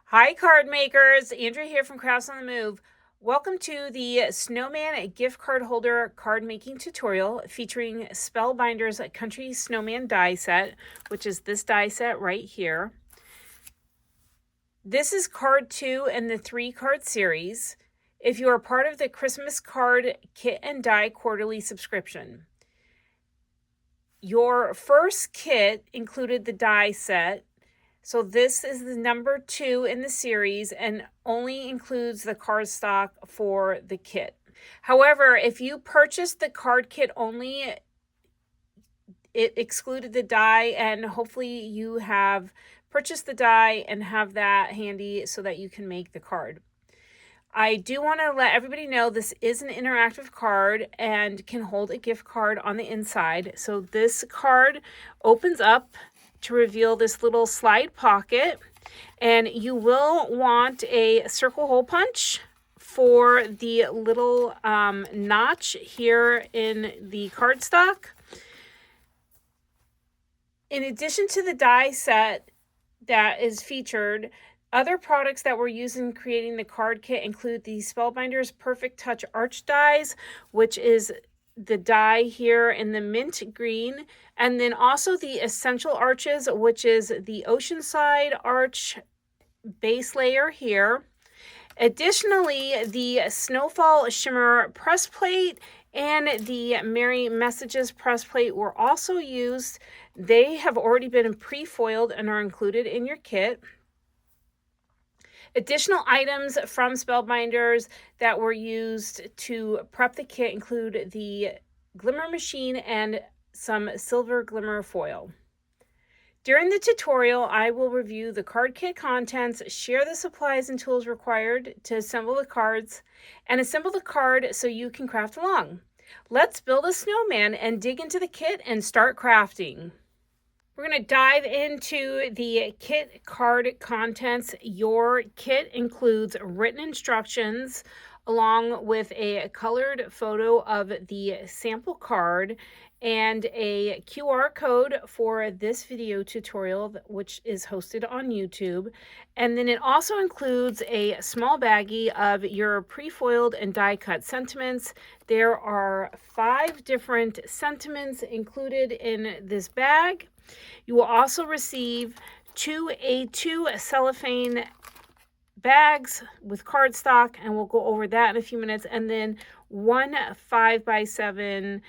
Hi, card makers. Andrea here from Crafts on the Move. Welcome to the Snowman gift card holder card making tutorial featuring Spellbinders Country Snowman die set, which is this die set right here. This is card 2 in the 3-card series. If you are part of the Christmas card kit and die quarterly subscription, your first kit included the die set. So this is the number 2 in the series and only includes the cardstock for the kit. However, if you purchased the card kit only, it excluded the die, and hopefully you have purchased the die and have that handy so that you can make the card. I do want to let everybody know this is an interactive card and can hold a gift card on the inside. So this card opens up to reveal this little slide pocket, and you will want a circle hole punch for the little notch here in the cardstock. In addition to the die set that is featured, other products that we're using creating the card kit include the Spellbinders Perfect Touch Arch dies, which is the die here in the mint green, and then also the Essential Arches, which is the Oceanside Arch base layer here. Additionally, the Snowfall Shimmer press plate and the Merry Messages press plate were also used. They have already been pre-foiled and are included in your kit. Additional items from Spellbinders that were used to prep the kit include the Glimmer machine and some silver glimmer foil. During the tutorial, I will review the card kit contents, share the supplies and tools required to assemble the cards, and assemble the card so you can craft along. Let's build a snowman and dig into the kit and start crafting. We're going to dive into the kit card contents. Your kit includes written instructions along with a colored photo of the sample card and a QR code for this video tutorial, which is hosted on YouTube. And then it also includes a small baggie of your pre-foiled and die-cut sentiments. There are 5 different sentiments included in this bag. You will also receive 2 A2 cellophane bags with cardstock, and we'll go over that in a few minutes, and then 1 5x7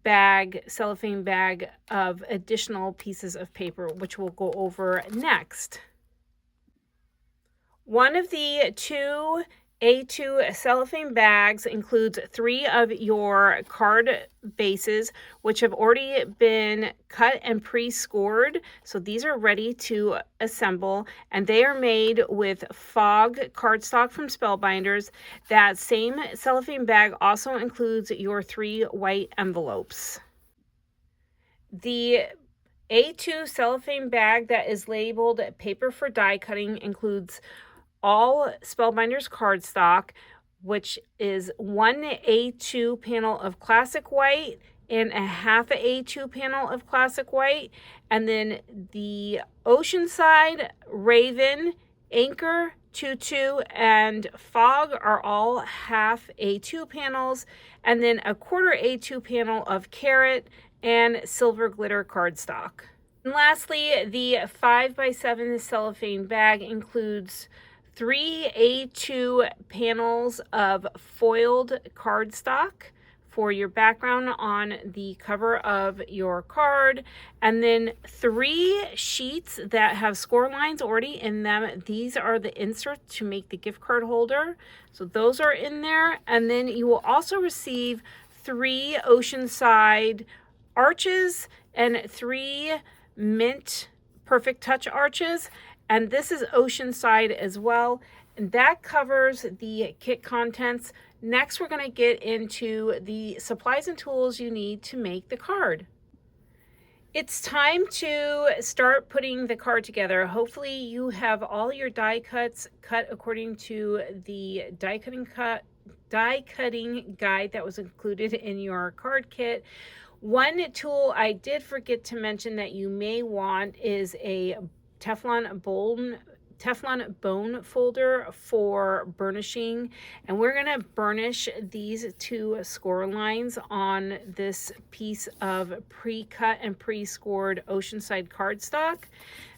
bag, cellophane bag of additional pieces of paper, which we'll go over next. One of the 2 A2 cellophane bags includes 3 of your card bases, which have already been cut and pre-scored. So these are ready to assemble, and they are made with fog cardstock from Spellbinders. That same cellophane bag also includes your 3 white envelopes. The A2 cellophane bag that is labeled paper for die cutting includes all Spellbinders cardstock, which is 1 A2 panel of classic white and a half A2 panel of classic white. And then the Oceanside, Raven, Anchor, Tutu, and Fog are all half A2 panels. And then a quarter A2 panel of Carrot and Silver Glitter cardstock. And lastly, the 5x7 cellophane bag includes 3 A2 panels of foiled cardstock for your background on the cover of your card, and then 3 sheets that have score lines already in them. These are the inserts to make the gift card holder, so those are in there. And then you will also receive 3 Oceanside arches and 3 mint Perfect Touch arches, and this is Oceanside as well, and that covers the kit contents. Next, we're going to get into the supplies and tools you need to make the card. It's time to start putting the card together. Hopefully you have all your die cuts cut according to the die cutting guide that was included in your card kit. One tool I did forget to mention that you may want is a Teflon Teflon bone folder for burnishing, and we're going to burnish these two score lines on this piece of pre-cut and pre-scored Oceanside cardstock.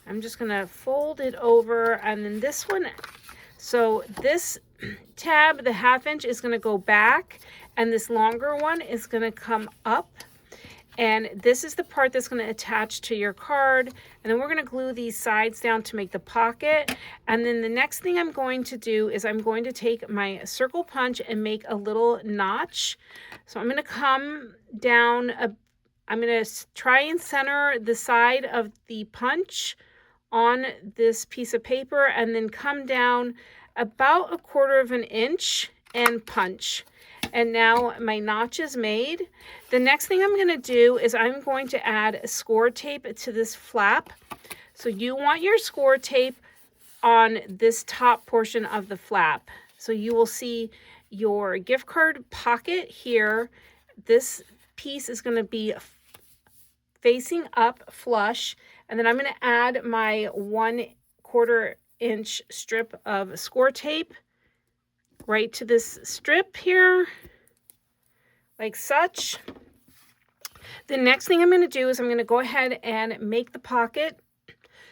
I'm just going to fold it over, and then this one, so this tab, the 1/2 inch, is going to go back, and this longer one is going to come up. And this is the part that's going to attach to your card. And then we're going to glue these sides down to make the pocket. And then the next thing I'm going to do is I'm going to take my circle punch and make a little notch. So I'm going to come down, I'm going to try and center the side of the punch on this piece of paper, and then come down about 1/4 inch and punch. And now my notch is made. The next thing I'm going to do is I'm going to add score tape to this flap. So you want your score tape on this top portion of the flap. So you will see your gift card pocket here. This piece is going to be facing up flush. And then I'm going to add my 1/4 inch strip of score tape right to this strip here, like such. The next thing I'm going to do is I'm going to go ahead and make the pocket.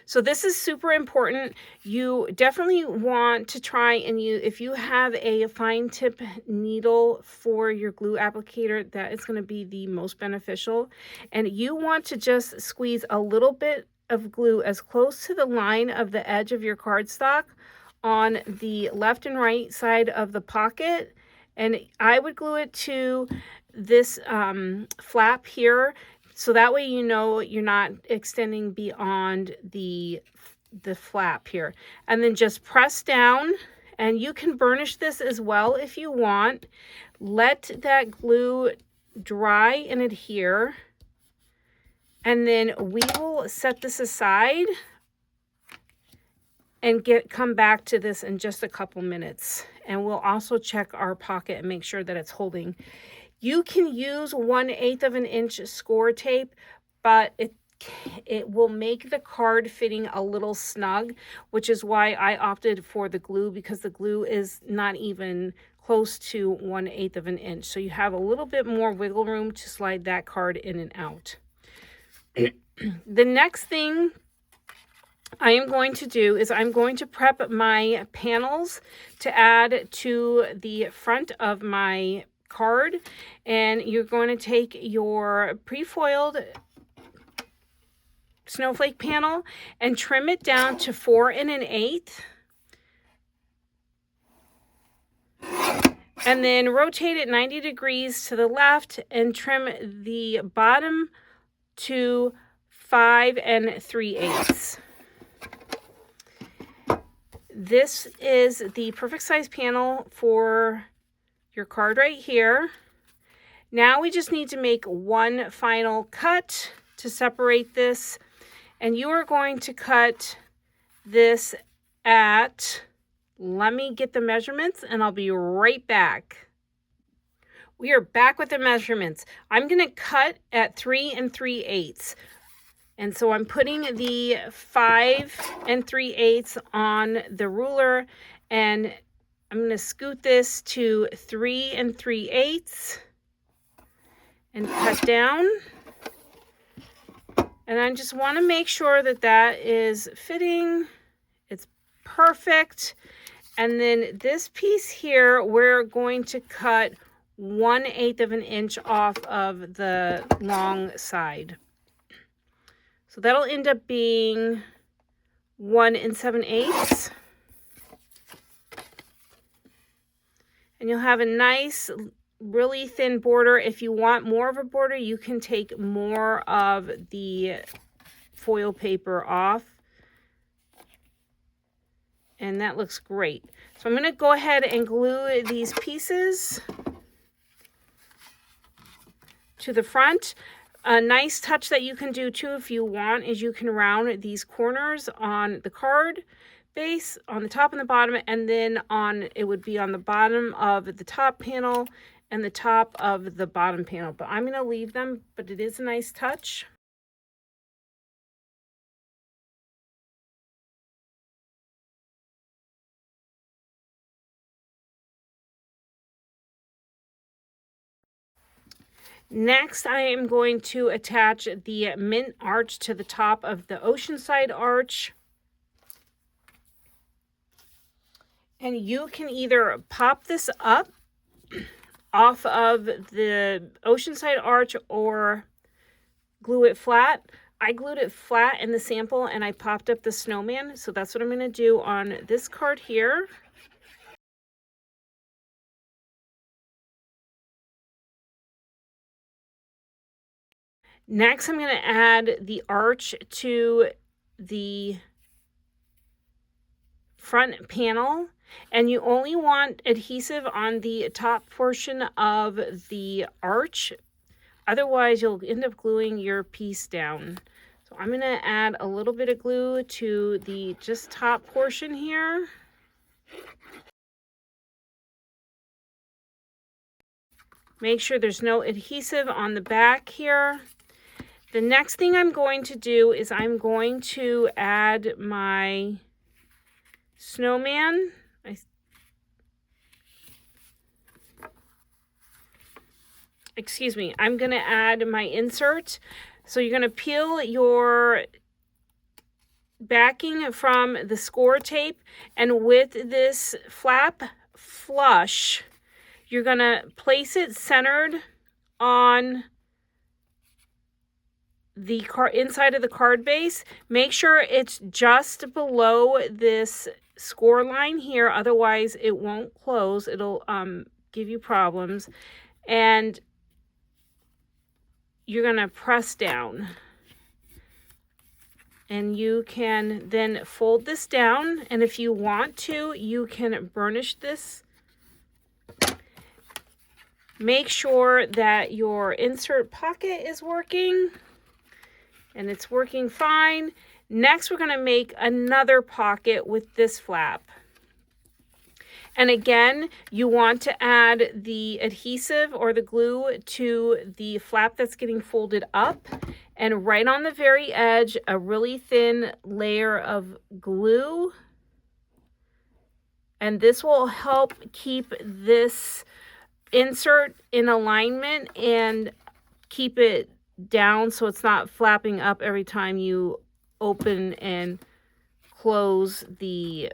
So this is super important. You definitely want to try and if you have a fine tip needle for your glue applicator, that is going to be the most beneficial. And you want to just squeeze a little bit of glue as close to the line of the edge of your cardstock on the left and right side of the pocket, and I would glue it to this flap here, so that way you know you're not extending beyond the flap here. And then just press down, and you can burnish this as well if you want. Let that glue dry and adhere, and then we will set this aside and come back to this in just a couple minutes. And we'll also check our pocket and make sure that it's holding. You can use 1/8 inch score tape, but it will make the card fitting a little snug, which is why I opted for the glue, because the glue is not even close to 1/8 inch. So you have a little bit more wiggle room to slide that card in and out. The next thing I am going to do is I'm going to prep my panels to add to the front of my card. And you're going to take your pre-foiled snowflake panel and trim it down to 4 1/8. And then rotate it 90 degrees to the left and trim the bottom to 5 3/8. This is the perfect size panel for your card right here. Now we just need to make one final cut to separate this, and you are going to cut this at, let me get the measurements and I'll be right back. We are back with the measurements. I'm going to cut at 3 3/8. And so I'm putting the 5 3/8 on the ruler, and I'm going to scoot this to 3 3/8 and cut down. And I just want to make sure that that is fitting. It's perfect. And then this piece here, we're going to cut 1/8 inch off of the long side. So that'll end up being 1 7/8. And you'll have a nice, really thin border. If you want more of a border, you can take more of the foil paper off. And that looks great. So I'm going to go ahead and glue these pieces to the front. A nice touch that you can do too if you want is you can round these corners on the card base on the top and the bottom, and then it would be on the bottom of the top panel and the top of the bottom panel. But I'm going to leave them, but it is a nice touch. Next, I am going to attach the mint arch to the top of the Oceanside arch. And you can either pop this up off of the Oceanside arch or glue it flat. I glued it flat in the sample and I popped up the snowman. So that's what I'm going to do on this card here. Next, I'm going to add the arch to the front panel, and you only want adhesive on the top portion of the arch. Otherwise, you'll end up gluing your piece down. So I'm going to add a little bit of glue to the just top portion here. Make sure there's no adhesive on the back here. The next thing I'm going to do is I'm going to add my snowman. I'm going to add my insert. So you're going to peel your backing from the score tape, and with this flap flush, you're going to place it centered on the inside of the card base. Make sure it's just below this score line here, otherwise it won't close. It'll give you problems. And you're going to press down. And you can then fold this down, and if you want to, you can burnish this. Make sure that your insert pocket is working. And it's working fine. Next, we're going to make another pocket with this flap. And again, you want to add the adhesive or the glue to the flap that's getting folded up. And right on the very edge, a really thin layer of glue. And this will help keep this insert in alignment and keep it down so it's not flapping up every time you open and close the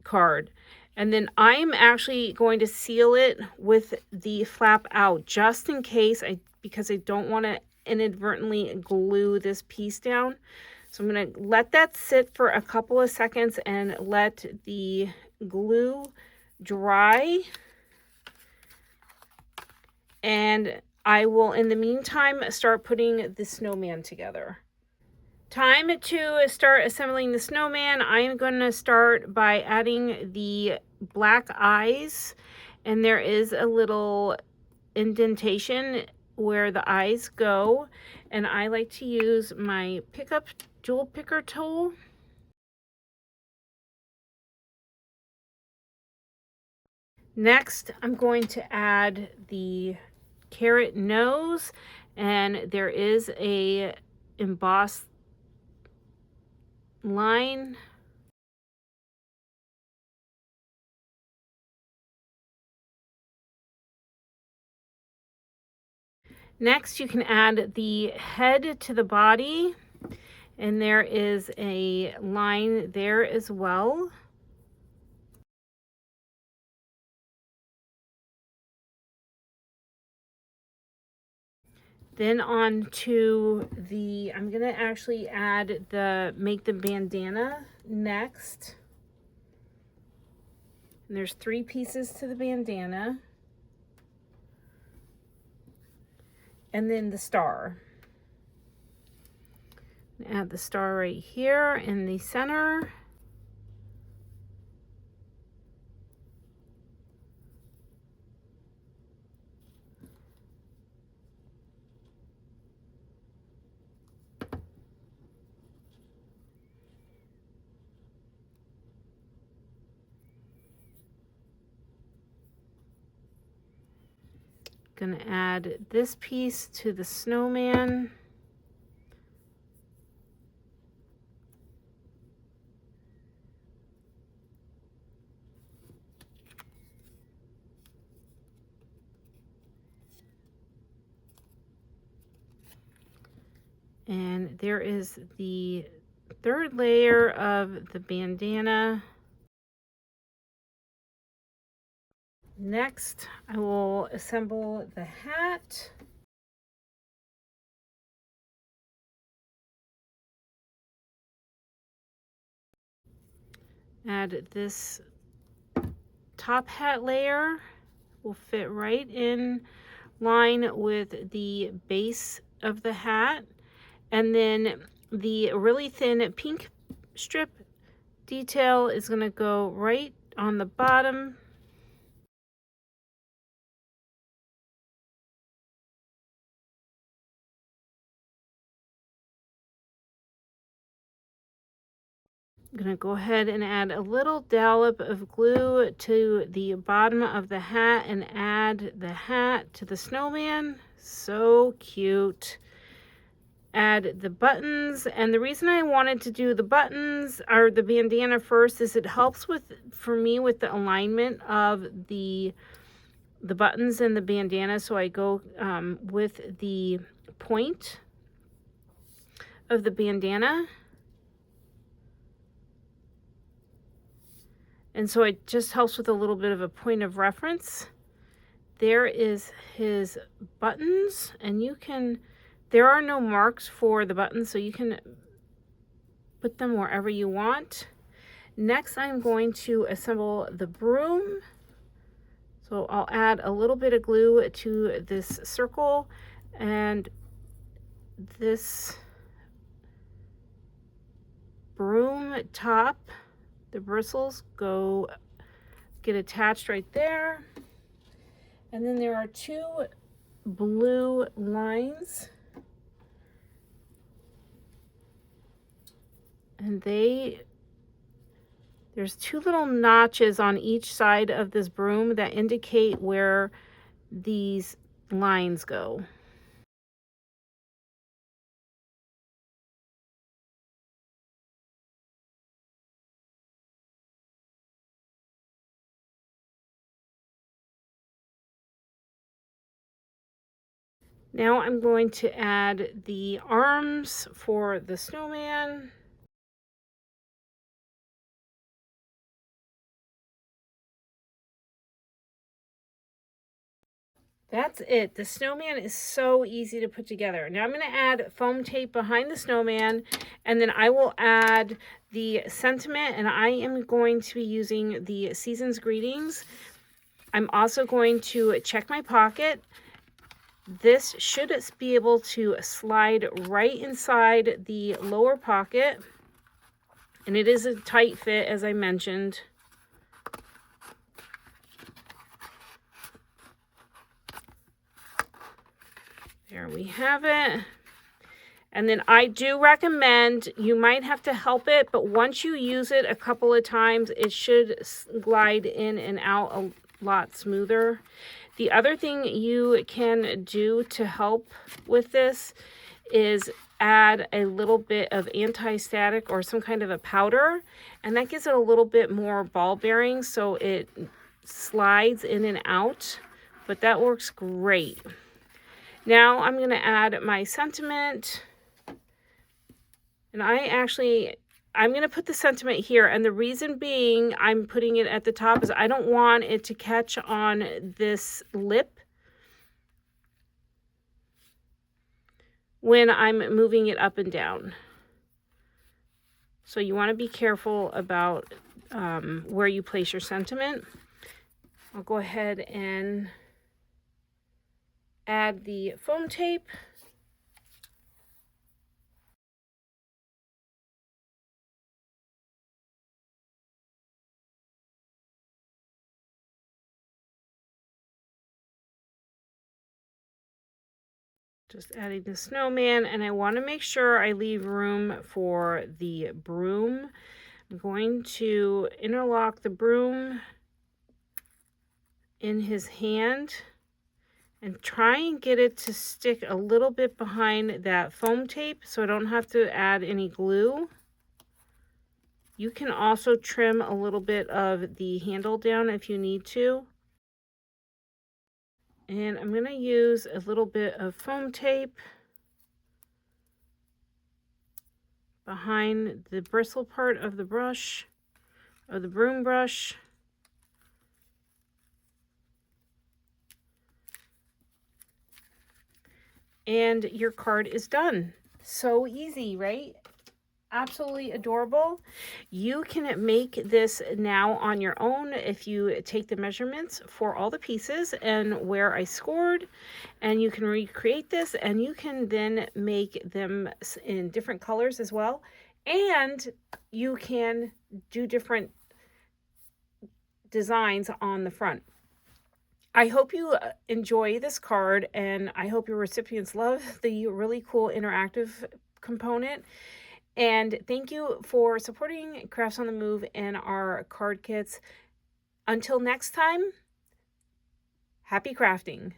card. And then I'm actually going to seal it with the flap out just in case, because I don't want to inadvertently glue this piece down. So I'm going to let that sit for a couple of seconds and let the glue dry. And I will, in the meantime, start putting the snowman together. Time to start assembling the snowman. I'm going to start by adding the black eyes. And there is a little indentation where the eyes go. And I like to use my jewel picker tool. Next, I'm going to add the carrot nose, and there is a embossed line. Next, you can add the head to the body, and there is a line there as well. Then on to I'm going to actually make the bandana next. And there's 3 pieces to the bandana. And then the star. Add the star right here in the center. Gonna add this piece to the snowman. And there is the third layer of the bandana. Next, I will assemble the hat. Add this top hat layer. Will fit right in line with the base of the hat. And then the really thin pink strip detail is going to go right on the bottom. I'm going to go ahead and add a little dollop of glue to the bottom of the hat and add the hat to the snowman. So cute. Add the buttons, and the reason I wanted to do the buttons or the bandana first is it helps for me with the alignment of the buttons and the bandana. So I go with the point of the bandana. And so it just helps with a little bit of a point of reference. There is his buttons, and there are no marks for the buttons, so you can put them wherever you want. Next, I'm going to assemble the broom. So I'll add a little bit of glue to this circle, and this broom top, the bristles get attached right there. And then there are two blue lines, and there's two little notches on each side of this broom that indicate where these lines go. Now I'm going to add the arms for the snowman. That's it. The snowman is so easy to put together. Now I'm going to add foam tape behind the snowman, and then I will add the sentiment, and I am going to be using the Season's Greetings. I'm also going to check my pocket. This should be able to slide right inside the lower pocket, and it is a tight fit, as I mentioned. There we have it. And then I do recommend, you might have to help it, but once you use it a couple of times, it should glide in and out a lot smoother. The other thing you can do to help with this is add a little bit of anti-static or some kind of a powder, and that gives it a little bit more ball bearing so it slides in and out, but that works great. Now I'm going to add my sentiment, and I'm going to put the sentiment here, and the reason being I'm putting it at the top is I don't want it to catch on this lip when I'm moving it up and down. So you want to be careful about where you place your sentiment. I'll go ahead and add the foam tape. Just adding the snowman, and I want to make sure I leave room for the broom. I'm going to interlock the broom in his hand and try and get it to stick a little bit behind that foam tape so I don't have to add any glue. You can also trim a little bit of the handle down if you need to. And I'm going to use a little bit of foam tape behind the bristle part of the brush, of the broom brush. And your card is done. So easy, right? Absolutely adorable. You can make this now on your own if you take the measurements for all the pieces and where I scored, and you can recreate this, and you can then make them in different colors as well, and you can do different designs on the front. I hope you enjoy this card, and I hope your recipients love the really cool interactive component. And thank you for supporting Crafts on the Move and our card kits. Until next time, happy crafting.